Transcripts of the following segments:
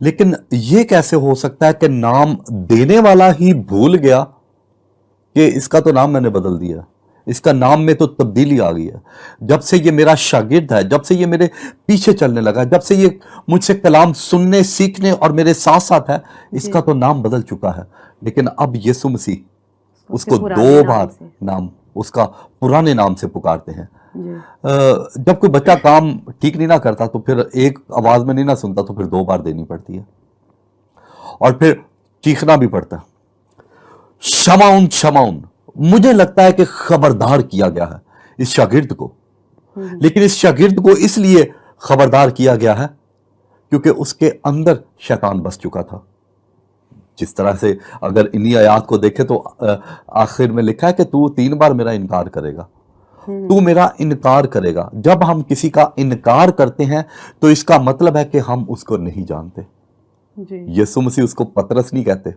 لیکن یہ کیسے ہو سکتا ہے کہ نام دینے والا ہی بھول گیا کہ اس کا تو نام میں نے بدل دیا، اس کا نام میں تو تبدیلی آ گئی ہے، جب سے یہ میرا شاگرد ہے، جب سے یہ میرے پیچھے چلنے لگا، جب سے یہ مجھ سے کلام سننے سیکھنے اور میرے ساتھ ساتھ ہے، اس کا تو نام بدل چکا ہے۔ لیکن اب یسوع مسیح اس کو دو بار نام اس کا پرانے نام سے پکارتے ہیں۔ جب کوئی بچہ کام ٹھیک نہیں نہ کرتا تو پھر ایک آواز میں نہیں نہ سنتا تو پھر دو بار دینی پڑتی ہے، اور پھر چیخنا بھی پڑتا ہے، شمعون شمعون۔ مجھے لگتا ہے کہ خبردار کیا گیا ہے اس شاگرد کو، لیکن اس شاگرد کو اس لیے خبردار کیا گیا ہے کیونکہ اس کے اندر شیطان بس چکا تھا۔ جس طرح سے اگر انہی آیات کو دیکھیں تو آخر میں لکھا ہے کہ تو 3 بار میرا انکار کرے گا، تو میرا انکار کرے گا۔ جب ہم کسی کا انکار کرتے ہیں تو اس کا مطلب ہے کہ ہم اس کو نہیں جانتے۔ یسوع مسیح اس کو پطرس نہیں کہتے۔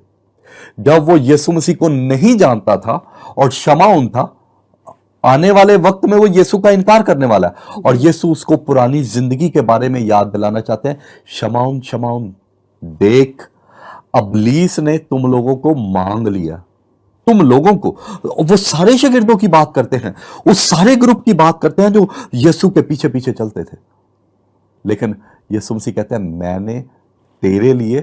جب وہ یسوع مسیح کو نہیں جانتا تھا اور شمعون تھا، آنے والے وقت میں وہ یسوع کا انکار کرنے والا ہے، اور یسوع اس کو پرانی زندگی کے بارے میں یاد دلانا چاہتے ہیں۔ شمعون شمعون، دیکھ ابلیس نے تم لوگوں کو مانگ لیا، تم لوگوں کو۔ وہ سارے شاگردوں کی بات کرتے ہیں، اس سارے گروپ کی بات کرتے ہیں جو یسوع کے پیچھے پیچھے چلتے تھے، لیکن یسوع مسیح کہتے ہیں میں نے تیرے لیے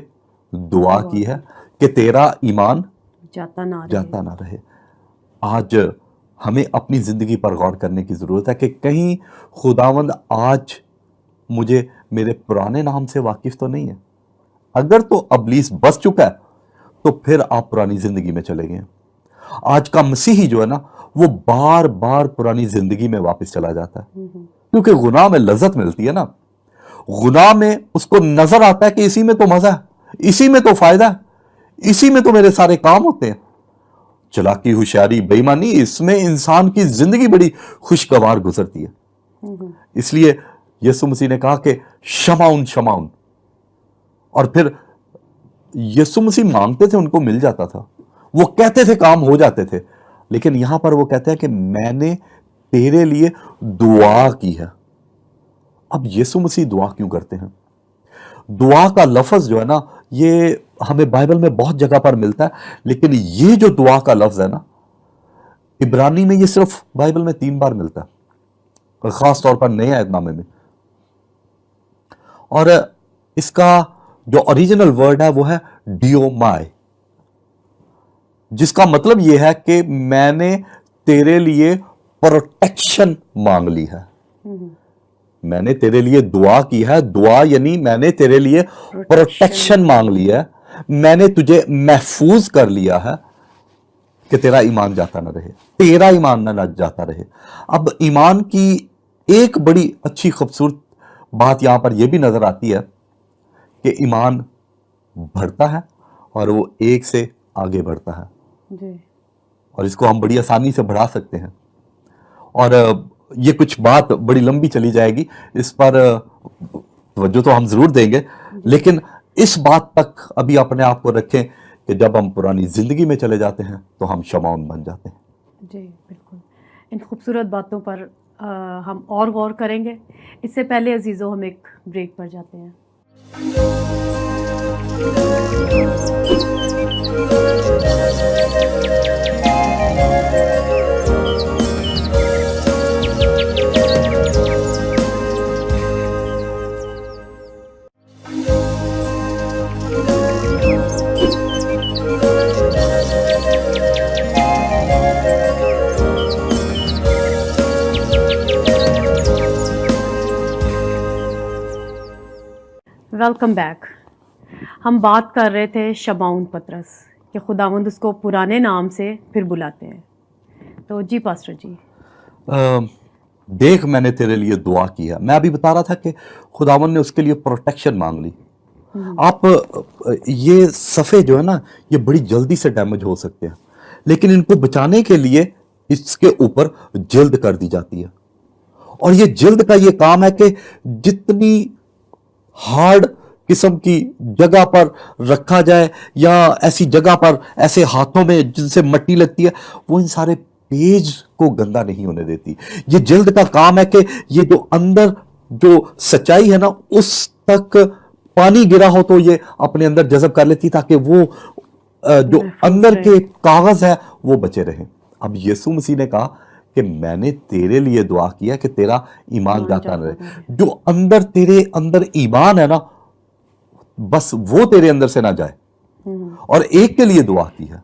دعا کی ہے کہ تیرا ایمان جاتا نہ رہے۔ آج ہمیں اپنی زندگی پر غور کرنے کی ضرورت ہے کہ کہیں خداوند آج مجھے میرے پرانے نام سے واقف تو نہیں ہے۔ اگر تو ابلیس بس چکا ہے تو پھر آپ پرانی زندگی میں چلے گئے۔ آج کا مسیحی جو ہے نا وہ بار بار پرانی زندگی میں واپس چلا جاتا ہے، کیونکہ گناہ میں لذت ملتی ہے نا، گناہ میں اس کو نظر آتا ہے کہ اسی میں تو مزہ ہے، اسی میں تو فائدہ ہے، اسی میں تو میرے سارے کام ہوتے ہیں۔ چلاکی، ہوشیاری، بے ایمانی، اس میں انسان کی زندگی بڑی خوشگوار گزرتی ہے۔ اس لیے یسوع مسیح نے کہا کہ شمعون شمعون، اور پھر یسوع مسیح مانگتے تھے ان کو مل جاتا تھا، وہ کہتے تھے کام ہو جاتے تھے، لیکن یہاں پر وہ کہتے ہیں کہ میں نے تیرے لیے دعا کی ہے۔ اب یسوع مسیح دعا کیوں کرتے ہیں؟ دعا کا لفظ جو ہے نا یہ ہمیں بائبل میں بہت جگہ پر ملتا ہے، لیکن یہ جو دعا کا لفظ ہے نا عبرانی میں یہ صرف بائبل میں 3 بار ملتا ہے، اور خاص طور پر نئے عہد نامے میں، اور اس کا جو اوریجنل ورڈ ہے وہ ہے ڈیومائے، جس کا مطلب یہ ہے کہ میں نے تیرے لیے پروٹیکشن مانگ لی ہے، میں نے تیرے لیے دعا کی ہے۔ دعا یعنی میں نے تیرے لیے پروٹیکشن مانگ لی ہے، میں نے تجھے محفوظ کر لیا ہے کہ تیرا ایمان جاتا نہ رہے، تیرا ایمان نہ جاتا رہے۔ اب ایمان کی ایک بڑی اچھی خوبصورت بات یہاں پر یہ بھی نظر آتی ہے کہ ایمان بڑھتا ہے اور وہ ایک سے آگے بڑھتا ہے، اور اس کو ہم بڑی آسانی سے بڑھا سکتے ہیں، اور یہ کچھ بات بڑی لمبی چلی جائے گی، اس پر توجہ تو ہم ضرور دیں گے، لیکن اس بات تک ابھی اپنے آپ کو رکھیں کہ جب ہم پرانی زندگی میں چلے جاتے ہیں تو ہم شمعون بن جاتے ہیں۔ جی بالکل، ان خوبصورت باتوں پر ہم اور غور کریں گے۔ اس سے پہلے عزیزوں ہم ایک بریک پر جاتے ہیں۔ Welcome back. ہم بات کر رہے تھے شمعون پطرس کہ خداوند اس کو پرانے نام سے پھر بلاتے ہیں، تو جی پاسٹر جی۔ دیکھ میں نے تیرے لیے دعا کی ہے، میں ابھی بتا رہا تھا کہ خداوند نے اس کے لیے پروٹیکشن مانگ لی۔ آپ یہ صفحے جو ہے نا یہ بڑی جلدی سے ڈیمیج ہو سکتے ہیں، لیکن ان کو بچانے کے لیے اس کے اوپر جلد کر دی جاتی ہے، اور یہ جلد کا یہ کام ہے کہ جتنی ہارڈ قسم کی جگہ پر رکھا جائے یا ایسی جگہ پر ایسے ہاتھوں میں جن سے مٹی لگتی ہے وہ ان سارے پیج کو گندا نہیں ہونے دیتی۔ یہ جلد کا کام ہے کہ یہ جو اندر جو سچائی ہے نا اس تک پانی گرا ہو تو یہ اپنے اندر جذب کر لیتی تاکہ وہ جو اندر کے کاغذ ہے وہ بچے رہیں. اب یسوع مسیح نے کہا کہ میں نے تیرے لیے دعا کیا کہ تیرا ایمان جاتا نہ رہے. جو اندر تیرے اندر ایمان ہے نا بس وہ تیرے اندر سے نہ جائے, اور ایک کے لیے دعا کی ہے.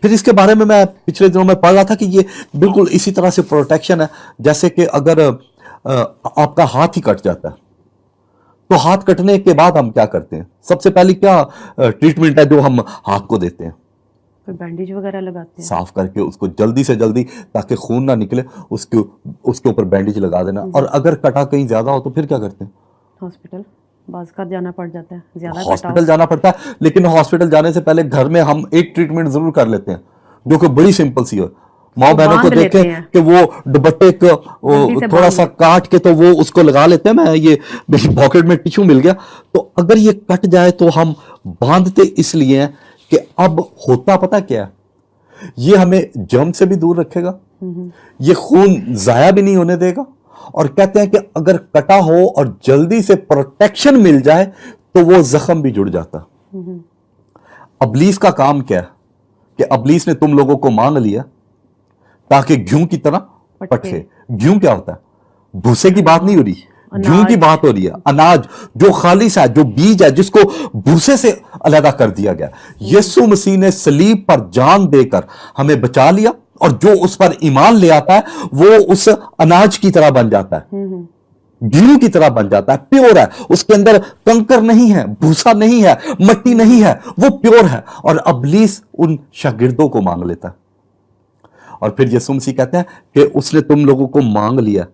پھر اس کے بارے میں پچھلے دنوں میں پڑھ رہا تھا کہ یہ بالکل اسی طرح سے پروٹیکشن ہے جیسے کہ اگر آپ کا ہاتھ ہی کٹ جاتا ہے تو ہاتھ کٹنے کے بعد ہم کیا کرتے ہیں؟ سب سے پہلی کیا ٹریٹمنٹ ہے جو ہم ہاتھ کو دیتے ہیں؟ بینڈیج وغیرہ لگاتے ہیں, صاف کر کے اس کو جلدی سے جلدی تاکہ خون نہ نکلے اس کے اوپر بینڈیج لگا دینا. اور اگر کٹا کہیں زیادہ ہو تو پھر کیا کرتے ہیں؟ ہاسپٹل بعض کا جانا پڑ جاتا ہے, زیادہ ہاسپٹل جانا پڑتا ہے. لیکن ہاسپٹل جانے سے پہلے گھر میں ہم ایک ٹریٹمنٹ ضرور کر لیتے ہیں جو کہ بڑی سمپل سی ہو. ماں بہنوں کو دیکھیں کہ وہ دوپٹے کو تھوڑا سا کاٹ کے تو وہ اس کو لگا لیتے ہیں. میں یہ میری پاکٹ میں ٹیشو مل گیا تو اگر یہ کٹ جائے تو ہم باندھتے اس لیے ہیں کہ اب ہوتا پتہ کیا ہے, یہ ہمیں جرم سے بھی دور رکھے گا, یہ خون ضائع بھی نہیں ہونے دے گا, اور کہتے ہیں کہ اگر کٹا ہو اور جلدی سے پروٹیکشن مل جائے تو وہ زخم بھی جڑ جاتا. ابلیس کا کام کیا ہے کہ ابلیس نے تم لوگوں کو مانگ لیا تاکہ گھیوں کی طرح پٹکے. گھیوں کیا ہوتا ہے؟ بھوسے کی بات نہیں ہو رہی, گھیوں کی بات ہو رہی ہے. اناج جو خالص ہے, جو بیج ہے, جس کو بھوسے سے علیحدہ کر دیا گیا. یسوع مسیح نے صلیب پر جان دے کر ہمیں بچا لیا, اور جو اس پر ایمان لے آتا ہے وہ اس اناج کی طرح بن جاتا ہے, گھیوں کی طرح بن جاتا ہے. پیور ہے, اس کے اندر کنکر نہیں ہے, بھوسا نہیں ہے, مٹی نہیں ہے, وہ پیور ہے. اور ابلیس ان شاگردوں کو مانگ لیتا ہے. اور پھر یسوع مسیح کہتے ہیں کہ اس نے تم لوگوں کو مانگ لیا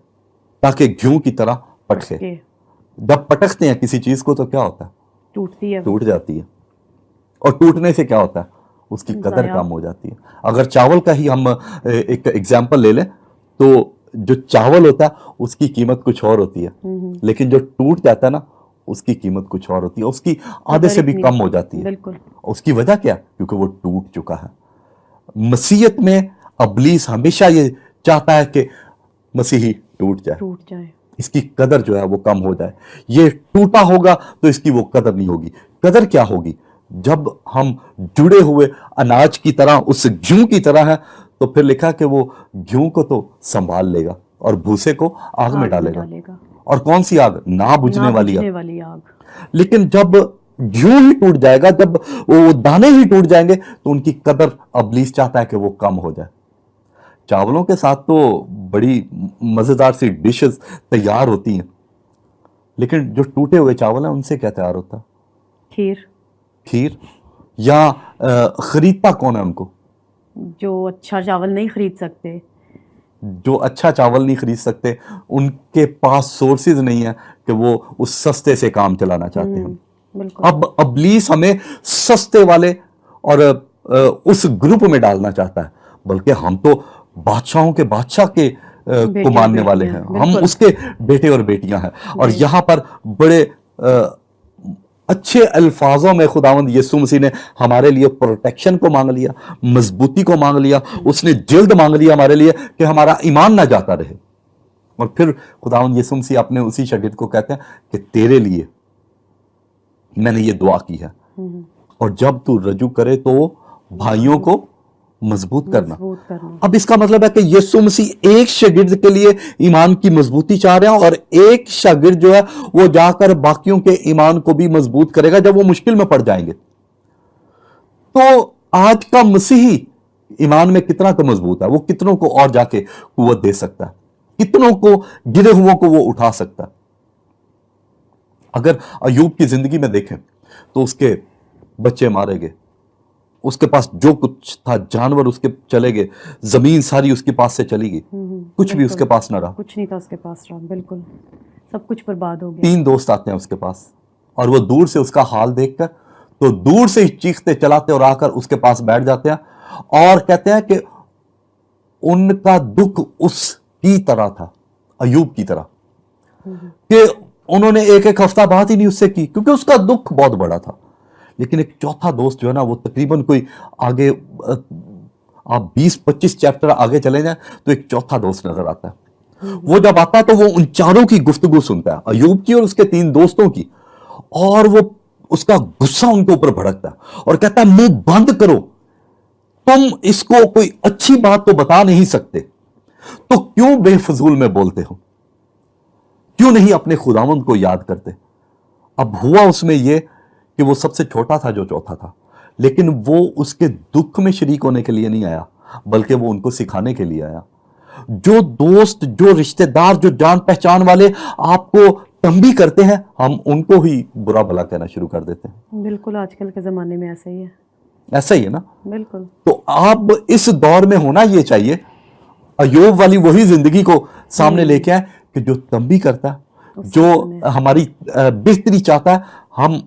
تاکہ گھیوں کی طرح پٹکے. جب پٹکتے ہیں کسی چیز کو تو کیا ہوتا ہے؟ ٹوٹتی ہے, ٹوٹ جاتی ہے. اور ٹوٹنے سے کیا ہوتا ہے؟ اس کی قدر کم ہو جاتی ہے. اگر چاول کا ہی ہم ایک ایگزامپل لے لیں تو جو چاول ہوتا ہے اس کی قیمت کچھ اور ہوتی ہے, لیکن جو ٹوٹ جاتا ہے نا اس کی قیمت کچھ اور ہوتی ہے, اس کی آدھے سے بھی کم ہو جاتی ہے. بالکل. اس کی وجہ کیا؟ کیونکہ وہ ٹوٹ چکا ہے. مسیحیت میں ابلیس ہمیشہ یہ چاہتا ہے کہ مسیحی ٹوٹ جائے, اس کی قدر جو ہے وہ کم ہو جائے. یہ ٹوٹا ہوگا تو اس کی وہ قدر نہیں ہوگی. قدر کیا ہوگی؟ جب ہم جڑے ہوئے اناج کی طرح, اس گھیوں کی طرح ہے, تو پھر لکھا کہ وہ گھیوں کو تو سنبھال لے گا اور بھوسے کو آگ میں ڈالے گا. اور کون سی آگ؟ نہ بجھنے والی آگ. لیکن جب گھیوں ہی ٹوٹ جائے گا, جب وہ دانے ہی ٹوٹ جائیں گے تو ان کی قدر ابلیس چاہتا ہے کہ وہ کم ہو جائے. چاولوں کے ساتھ تو بڑی مزیدار سی ڈشز تیار ہوتی ہیں, لیکن جو ٹوٹے ہوئے چاول ہیں ان سے کیا تیار ہوتا؟ کھیر. یا خریدتا کون ہے ان کو؟ جو اچھا چاول نہیں خرید سکتے, جو اچھا چاول نہیں خرید سکتے, ان کے پاس سورسز نہیں ہیں کہ وہ اس سستے سے کام چلانا چاہتے ہیں. اب ابلیس ہمیں سستے والے اور اس گروپ میں ڈالنا چاہتا ہے, بلکہ ہم تو بادشاہوں کے بادشاہ کے کو ماننے والے ہیں, ہم اس کے بیٹے اور بیٹیاں ہیں. اور یہاں پر بڑے اچھے الفاظوں میں خداوند یسوع مسیح نے ہمارے لیے پروٹیکشن کو مانگ لیا, مضبوطی کو مانگ لیا, اس نے جلد مانگ لیا ہمارے لیے کہ ہمارا ایمان نہ جاتا رہے. اور پھر خداوند یسوع مسیح اپنے اسی شاگرد کو کہتے ہیں کہ تیرے لیے میں نے یہ دعا کی ہے, اور جب تو رجوع کرے تو بھائیوں کو مضبوط کرنا. اب اس کا مطلب ہے کہ یسوع مسیح ایک شاگرد کے لیے ایمان کی مضبوطی چاہ رہے ہیں, اور ایک شاگرد جو ہے وہ جا کر باقیوں کے ایمان کو بھی مضبوط کرے گا جب وہ مشکل میں پڑ جائیں گے. تو آج کا مسیحی ایمان میں کتنا تو مضبوط ہے, وہ کتنوں کو اور جا کے قوت دے سکتا ہے, کتنوں کو گرے ہوا کو وہ اٹھا سکتا ہے. اگر ایوب کی زندگی میں دیکھیں تو اس کے بچے مارے گئے, اس کے پاس جو کچھ تھا جانور اس کے چلے گئے, زمین ساری اس کے پاس سے چلی گئی, کچھ بھی اس کے پاس نہ رہا, کچھ نہیں تھا اس کے پاس رہا, بالکل سب کچھ برباد ہو گیا. 3 دوست آتے ہیں اس کے پاس, اور وہ دور سے اس کا حال دیکھ کر تو دور سے ہی چیختے چلاتے اور آ کر اس کے پاس بیٹھ جاتے ہیں, اور کہتے ہیں کہ ان کا دکھ اس کی طرح تھا, ایوب کی طرح, کہ انہوں نے ایک ہفتہ بات ہی نہیں اس سے کی کیونکہ اس کا دکھ بہت بڑا تھا. لیکن ایک چوتھا دوست جو ہے نا, وہ تقریباً کوئی آگے آپ 20-25 چیپٹر آگے چلے جائیں تو ایک چوتھا دوست نظر آتا ہے. وہ جب آتا ہے تو وہ ان چاروں کی گفتگو سنتا ہے, ایوب کی اور اس کے 3 دوستوں کی, اور وہ اس کا غصہ ان کے اوپر بھڑکتا ہے اور کہتا ہے منہ بند کرو, تم اس کو کوئی اچھی بات تو بتا نہیں سکتے, تو کیوں بے فضول میں بولتے ہو, کیوں نہیں اپنے خداوند کو یاد کرتے. اب ہوا اس میں یہ کہ وہ سب سے چھوٹا تھا جو چوتھا تھا, لیکن وہ اس کے دکھ میں شریک ہونے کے لیے نہیں آیا, بلکہ وہ ان کو سکھانے کے لیے آیا. جو دوست, جو رشتہ دار, جو جان پہچان والے آپ کو تنبیہ کرتے ہیں, ہم ان کو ہی برا بھلا کہنا شروع کر دیتے ہیں. بالکل آج کل کے زمانے میں ایسا ہی ہے. ایسا ہی ہے نا. بالکل. تو آپ اس دور میں ہونا یہ چاہیے, ایوب والی وہی زندگی کو سامنے لے کے آئے کہ جو تنبیہ کرتا ہے, جو ہماری بہتری چاہتا ہے, ہم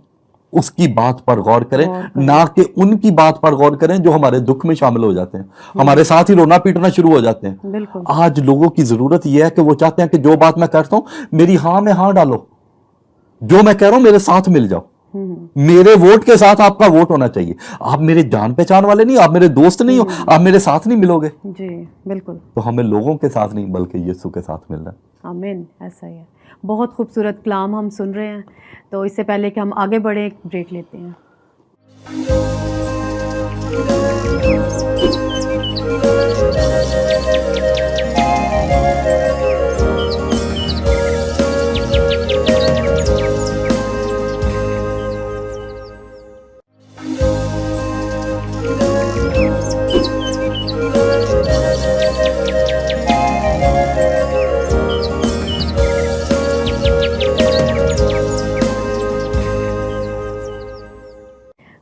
اس کی بات پر غور کریں, نہ کہ ان کی بات پر غور کریں جو ہمارے دکھ میں شامل ہو جاتے ہیں, ہمارے ساتھ ہی رونا پیٹنا شروع ہو جاتے ہیں. بالکل. آج لوگوں کی ضرورت یہ ہے کہ وہ چاہتے ہیں کہ جو بات میں کرتا ہوں میری ہاں میں ہاں ڈالو, جو میں کہہ رہا ہوں میرے ساتھ مل جاؤ, میرے ووٹ کے ساتھ آپ کا ووٹ ہونا چاہیے. آپ میرے جان پہچان والے نہیں, آپ میرے دوست نہیں ہو, آپ میرے ساتھ نہیں ملو گے. جی بالکل. تو ہمیں لوگوں کے ساتھ نہیں بلکہ یسوع کے ساتھ ملنا ہے. آمین. ایسا ہی ہے. بہت خوبصورت کلام ہم سن رہے ہیں. تو اس سے پہلے کہ ہم آگے بڑھیں ایک بریک لیتے ہیں.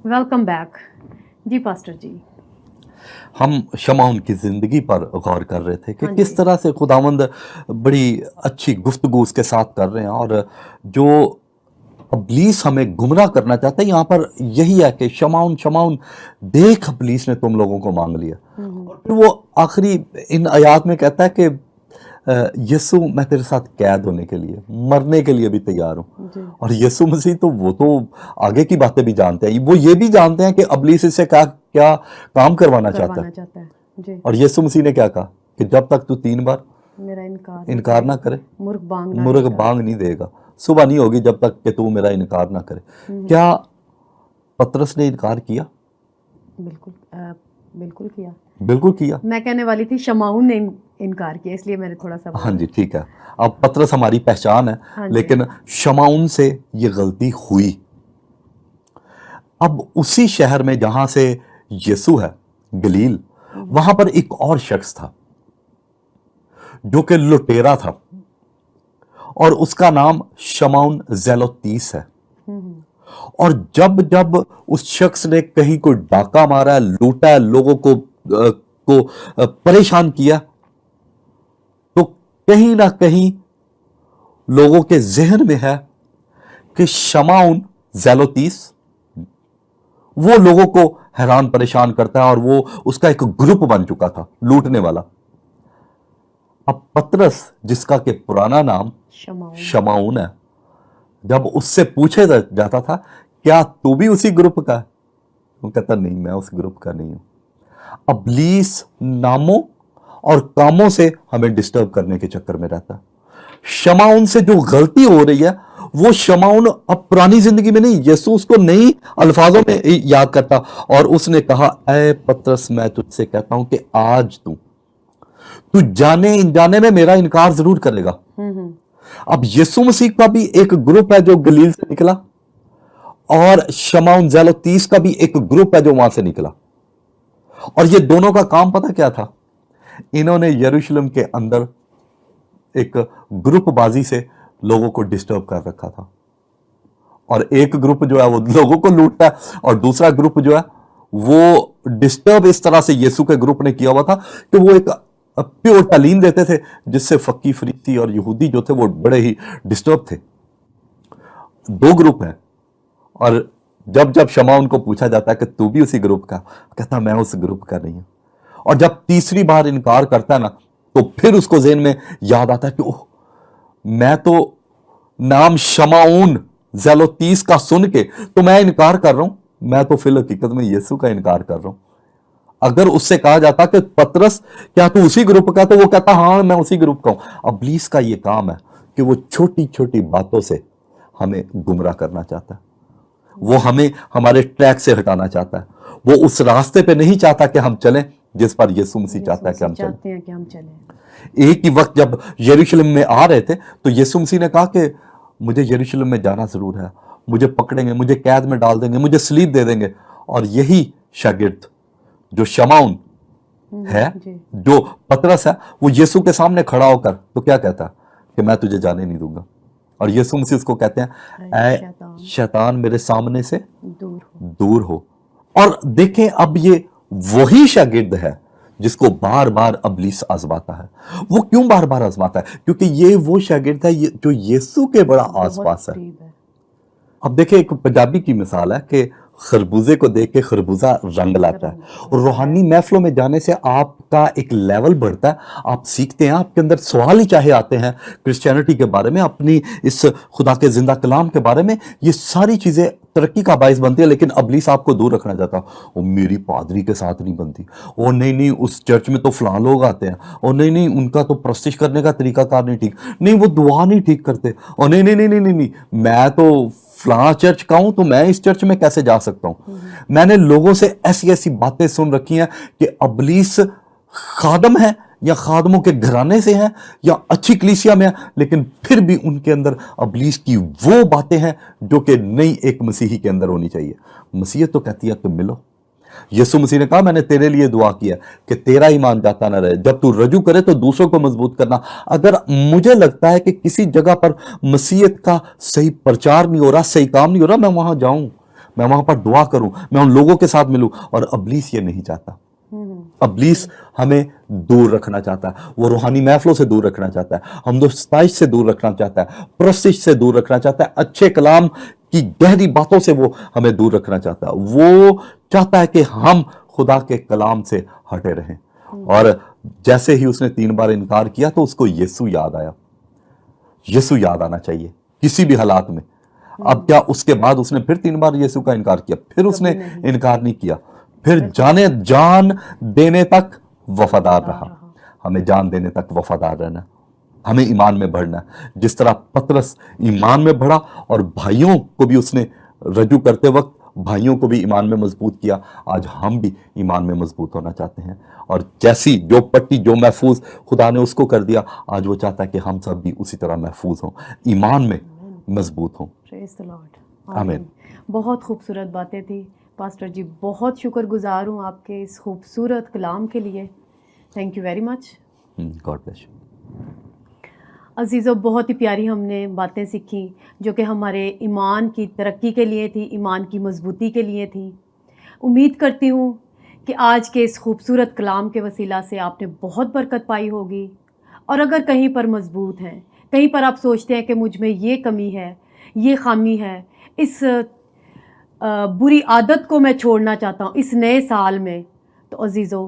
Welcome back. Ji pastor ji, ہم شمعون کی زندگی پر غور کر رہے تھے کہ کس طرح سے خداوند بڑی اچھی گفتگو اس کے ساتھ کر رہے ہیں, اور جو ابلیس ہمیں گمراہ کرنا چاہتا ہے یہاں پر یہی ہے کہ شمعون شمعون دیکھ ابلیس نے تم لوگوں کو مانگ لیا. اور پھر وہ آخری ان آیات میں کہتا ہے کہ یسوع میں تیرے ساتھ قید ہونے کے لیے, مرنے کے لیے بھی تیار ہوں. اور یسوع مسیح تو وہ تو آگے کی باتیں بھی جانتے ہیں, وہ یہ بھی جانتے ہیں کہ ابلیس اس سے کیا کام کروانا چاہتا ہے. اور یسوع مسیح نے کیا کہا کہ جب تک تو 3 بار میرا انکار نہ کرے, مرغ بانگ نہیں دے گا, صبح نہیں ہوگی جب تک کہ تو میرا انکار نہ کرے. کیا پطرس نے انکار کیا؟ بالکل کیا. بالکل کیا. میں کہنے والی تھی شمعون نے انکار کیا, اس لیے میں نے تھوڑا سا. ہاں جی ٹھیک ہے. اب پطرس ہماری پہچان ہے, لیکن شمعون سے یہ غلطی ہوئی. اب اسی شہر میں جہاں سے یسوع ہے, گلیل, وہاں پر ایک اور شخص تھا جو کہ لٹیرا تھا, اور اس کا نام شمعون زیلوتیس ہے. اور جب اس شخص نے کہیں کوئی ڈاکہ مارا, لوٹا ہے, لوگوں کو پریشان کیا, تو کہیں نہ کہیں لوگوں کے ذہن میں ہے کہ شمعون زیلوتیس وہ لوگوں کو حیران پریشان کرتا ہے, اور وہ اس کا ایک گروپ بن چکا تھا لوٹنے والا. اب پطرس جس کا کہ پرانا نام شمعون ہے, جب اس سے پوچھا جاتا تھا کیا تو بھی اسی گروپ کا ہے, وہ کہتا نہیں میں اس گروپ کا نہیں ہوں. ابلیس ناموں اور کاموں سے ہمیں ڈسٹرب کرنے کے چکر میں رہتا ہے. شمعون سے جو غلطی ہو رہی ہے وہ شمعون اب پرانی زندگی میں نہیں, یسوع اس کو نئی الفاظوں میں یاد کرتا, اور اس نے کہا اے پطرس میں تجھ سے کہتا ہوں کہ آج تو جانے انجانے میں میرا انکار ضرور کرے گا. اب یسوع مسیح کا بھی ایک گروپ ہے جو گلیل سے نکلا, اور شمعون زیلوتیس کا بھی ایک گروپ ہے جو وہاں سے نکلا. اور یہ دونوں کا کام پتہ کیا تھا؟ انہوں نے یروشلم کے اندر ایک گروپ بازی سے لوگوں کو ڈسٹرب کر رکھا تھا. اور ایک گروپ جو ہے وہ لوگوں کو لوٹتا ہے, اور دوسرا گروپ جو ہے وہ ڈسٹرب اس طرح سے یسوع کے گروپ نے کیا ہوا تھا کہ وہ ایک پیور تعلیم دیتے تھے جس سے فقی فریسی اور یہودی جو تھے وہ بڑے ہی ڈسٹرب تھے. 2 گروپ ہیں, اور جب شمعون کو پوچھا جاتا ہے کہ تو بھی اسی گروپ کا, کہتا میں اس گروپ کا نہیں ہوں. اور جب تیسری بار انکار کرتا ہے نا, تو پھر اس کو ذہن میں یاد آتا ہے کہ اوہ میں تو نام شمعون زیلوتیس کا سن کے تو میں انکار کر رہا ہوں, میں تو فی الحقیقت میں یسوع کا انکار کر رہا ہوں. اگر اس سے کہا جاتا کہ پطرس کیا تو اسی گروپ کا, تو وہ کہتا ہاں میں اسی گروپ کا ہوں. ابلیس کا یہ کام ہے کہ وہ چھوٹی چھوٹی باتوں سے ہمیں گمراہ کرنا چاہتا ہے, وہ ہمیں ہمارے ٹریک سے ہٹانا چاہتا ہے, وہ اس راستے پہ نہیں چاہتا کہ ہم چلیں جس پر یسوع مسیح چاہتا ہے کہ ہم چلیں. چاہتے ہیں کہ ہم چلیں. ایک ہی وقت جب یروشلم میں آ رہے تھے تو یسوع مسیح نے کہا کہ مجھے یروشلم میں جانا ضرور ہے, مجھے پکڑیں گے, مجھے قید میں ڈال دیں گے, مجھے صلیب دے دیں گے. اور یہی شاگرد جو شمعون ہے, جو پطرس ہے, وہ یسوع کے سامنے کھڑا ہو کر تو کیا کہتا ہے کہ میں تجھے جانے نہیں دوں گا. اور یسوع مسیح اس کو کہتے ہیں اے شیطان میرے سامنے سے دور ہو. اور دیکھیں اب یہ وہی شاگرد ہے جس کو بار بار ابلیس آزماتا ہے. وہ کیوں بار بار آزماتا ہے؟ کیونکہ یہ وہ شاگرد ہے جو یسوع کے بڑا آس پاس ہے. اب دیکھیں ایک پنجابی کی مثال ہے کہ خربوزے کو دیکھ کے خربوزہ رنگ لاتا ہے, اور روحانی محفلوں میں جانے سے آپ کا ایک لیول بڑھتا ہے, آپ سیکھتے ہیں, آپ کے اندر سوال ہی چاہے آتے ہیں کرسچینٹی کے بارے میں, اپنی اس خدا کے زندہ کلام کے بارے میں. یہ ساری چیزیں ترقی کا باعث بنتی ہے, لیکن ابلیس آپ کو دور رکھنا چاہتا. وہ میری پادری کے ساتھ نہیں بنتی, وہ نہیں اس چرچ میں تو فلاں لوگ آتے ہیں, اور نہیں ان کا تو پرستش کرنے کا طریقہ کار نہیں ٹھیک, نہیں وہ دعا نہیں ٹھیک کرتے, اور نہیں میں تو فلاں چرچ کا ہوں تو میں اس چرچ میں کیسے جا سکتا ہوں. میں نے لوگوں سے ایسی ایسی باتیں سن رکھی ہیں کہ ابلیس خادم ہے یا خادموں کے گھرانے سے ہیں یا اچھی کلیسیا میں ہیں, لیکن پھر بھی ان کے اندر ابلیس کی وہ باتیں ہیں جو کہ نئی ایک مسیحی کے اندر ہونی چاہیے. مسیحیت تو کہتی ہے کہ ملو. یسوع مسیح نے کہا میں نے تیرے لیے دعا کیا کہ تیرا ایمان جاتا نہ رہے, جب تو رجوع کرے تو دوسروں کو مضبوط کرنا. اگر مجھے لگتا ہے کہ کسی جگہ پر مسیحیت کا صحیح پرچار نہیں ہو رہا, صحیح کام نہیں ہو رہا, میں وہاں جاؤں, میں وہاں پر دعا کروں, میں ان لوگوں کے ساتھ ملوں. اور ابلیس یہ نہیں چاہتا. ابلیس ہمیں دور رکھنا چاہتا ہے, وہ روحانی محفلوں سے دور رکھنا چاہتا ہے, حمد و ستائش سے دور رکھنا چاہتا ہے, پرستش سے دور رکھنا چاہتا ہے, اچھے کلام کی گہری باتوں سے وہ ہمیں دور رکھنا چاہتا ہے. وہ چاہتا ہے کہ ہم خدا کے کلام سے ہٹے رہیں. اور جیسے ہی اس نے 3 بار انکار کیا تو اس کو یسوع یاد آیا. یسوع یاد آنا چاہیے کسی بھی حالات میں. اب کیا اس کے بعد اس نے پھر 3 بار یسوع کا انکار کیا؟ پھر اس نے انکار نہیں کیا, پھر جان دینے تک وفادار رہا. ہمیں جان دینے تک وفادار رہنا, ہمیں ایمان میں بڑھنا. جس طرح پطرس ایمان میں بڑھا اور بھائیوں کو بھی اس نے رجوع کرتے وقت بھائیوں کو بھی ایمان میں مضبوط کیا, آج ہم بھی ایمان میں مضبوط ہونا چاہتے ہیں. اور جیسی جو پٹی جو محفوظ خدا نے اس کو کر دیا, آج وہ چاہتا ہے کہ ہم سب بھی اسی طرح محفوظ ہوں, ایمان میں مضبوط ہوں. پریز دی لارڈ. آمین. بہت خوبصورت باتیں تھی پاسٹر جی, بہت شکر گزار ہوں آپ کے اس خوبصورت کلام کے لیے. Thank you very much. God bless you. عزیزو, بہت ہی پیاری ہم نے باتیں سیکھیں جو کہ ہمارے ایمان کی ترقی کے لیے تھی, ایمان کی مضبوطی کے لیے تھی. امید کرتی ہوں کہ آج کے اس خوبصورت کلام کے وسیلہ سے آپ نے بہت برکت پائی ہوگی. اور اگر کہیں پر مضبوط ہیں, کہیں پر آپ سوچتے ہیں کہ مجھ میں یہ کمی ہے, یہ خامی ہے, اس بری عادت کو میں چھوڑنا چاہتا ہوں اس نئے سال میں, تو عزیزو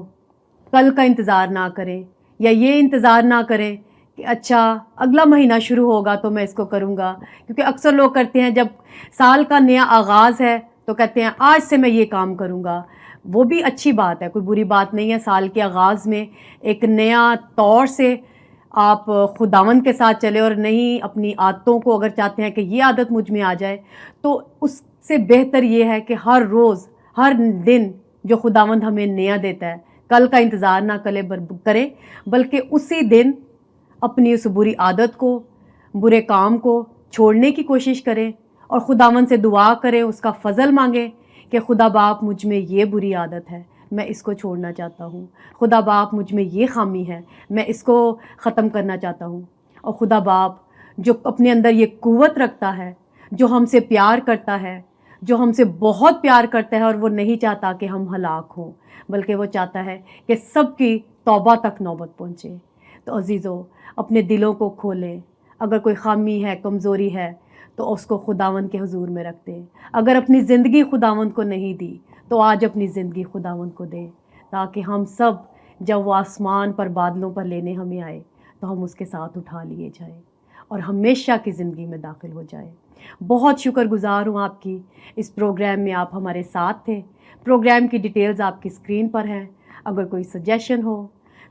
کل کا انتظار نہ کریں, یا یہ انتظار نہ کریں کہ اچھا اگلا مہینہ شروع ہوگا تو میں اس کو کروں گا. کیونکہ اکثر لوگ کرتے ہیں جب سال کا نیا آغاز ہے تو کہتے ہیں آج سے میں یہ کام کروں گا. وہ بھی اچھی بات ہے, کوئی بری بات نہیں ہے. سال کے آغاز میں ایک نیا طور سے آپ خداوند کے ساتھ چلے, اور نہیں اپنی عادتوں کو اگر چاہتے ہیں کہ یہ عادت مجھ میں آ جائے, تو اس سے بہتر یہ ہے کہ ہر روز ہر دن جو خداوند ہمیں نیا دیتا ہے, کل کا انتظار نہ کریں بلکہ اسی دن اپنی اس بری عادت کو, برے کام کو چھوڑنے کی کوشش کریں, اور خداوند سے دعا کریں, اس کا فضل مانگیں کہ خدا باپ مجھ میں یہ بری عادت ہے, میں اس کو چھوڑنا چاہتا ہوں. خدا باپ مجھ میں یہ خامی ہے, میں اس کو ختم کرنا چاہتا ہوں. اور خدا باپ جو اپنے اندر یہ قوت رکھتا ہے, جو ہم سے پیار کرتا ہے, جو ہم سے بہت پیار کرتا ہے, اور وہ نہیں چاہتا کہ ہم ہلاک ہوں, بلکہ وہ چاہتا ہے کہ سب کی توبہ تک نوبت پہنچے. تو عزیزو اپنے دلوں کو کھولیں, اگر کوئی خامی ہے, کمزوری ہے, تو اس کو خداوند کے حضور میں رکھ دیں. اگر اپنی زندگی خداوند کو نہیں دی تو آج اپنی زندگی خداوند کو دیں, تاکہ ہم سب جب وہ آسمان پر بادلوں پر لینے ہمیں آئے تو ہم اس کے ساتھ اٹھا لیے جائیں اور ہمیشہ کی زندگی میں داخل ہو جائے. بہت شکر گزار ہوں آپ کی, اس پروگرام میں آپ ہمارے ساتھ تھے. پروگرام کی ڈیٹیلز آپ کی اسکرین پر ہیں. اگر کوئی سجیشن ہو,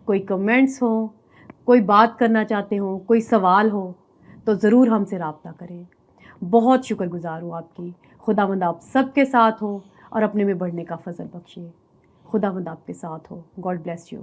کوئی کمنٹس ہوں, کوئی بات کرنا چاہتے ہوں, کوئی سوال ہو, تو ضرور ہم سے رابطہ کریں. بہت شکر گزار ہوں آپ کی. خداوند آپ سب کے ساتھ ہو اور اپنے میں بڑھنے کا فضل بخشے. خداوند آپ کے ساتھ ہو. God bless you.